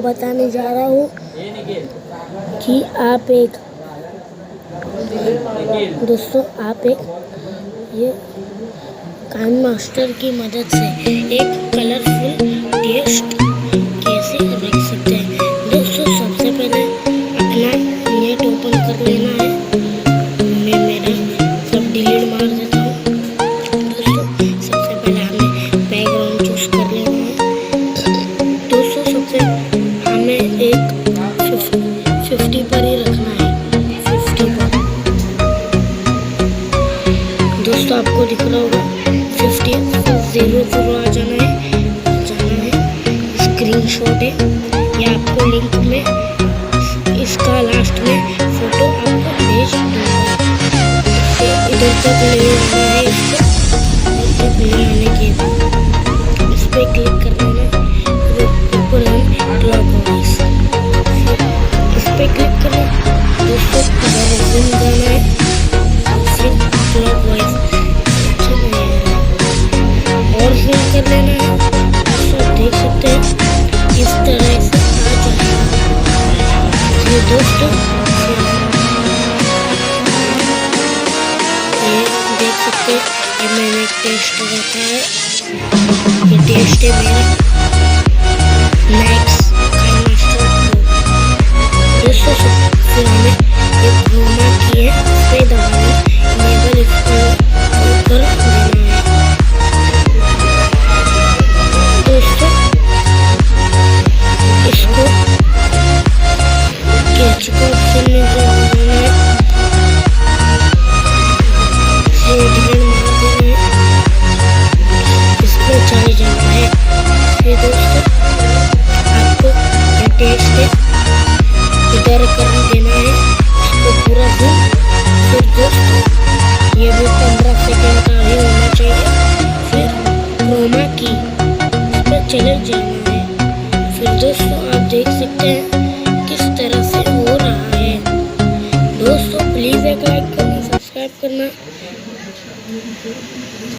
बताने जा रहा हूँ कि आप एक ये काइनमास्टर की मदद से एक कलरफुल टेस्ट कैसे रख सकते हैं। दोस्तों, सबसे पहले अपना नेट ओपन कर लेना है। मैं मेरा सब डिलीट मार देता हूँ। दोस्तों, सबसे पहले हमें बैकग्राउंड चूज कर लेना है। दोस्तों, सबसे हमें एक 50 पर ही रखना है। 50 पर। दोस्तों, आपको दिख रहा होगा 50 0 आ जाना है। स्क्रीनशॉट है या आपको लिंक में इसका लास्ट में फोटो आपको भेज दूंगा। इधर तक ले आना है। इसको इधर तक ले आने के बाद इस पे क्लिक करना है। ऊपर हम क्लॉकवाइज इस पे क्लिक करना। दोस्तों, जूम करना है। फिर क्लॉकवाइज और जूम कर लेना है। दोस्तों, देख सकते हैं इस तरह से आ जाएगा। ये दोस्तों, ये देख सकते हैं ये मैंने टेस्ट रखा है। ये टेस्ट है मेरा नेक्स्ट काइनमास्टर प्रो। दोस्तों, फिर हमें ये क्रोमा की है, इस पे दबाना है। इनेबल इसको ऊपर देना है। दोस्तों, इसको कैच का ऑप्शन में जाना है। डिलीट मार देना है। इसमें चले जाना है। फिर दोस्तों, आपको ये टेस्ट है इधर कर देना है। इसको पूरा जूम। फिर दोस्तों, ये भी 15 सेकंड का ही होना चाहिए। फिर क्रोमा की इस पर चले जाना है। फिर दोस्तों, आप देख सकते हैं किस तरह से हो रहा है। दोस्तों, प्लीज एक लाइक करना, सब्सक्राइब करना।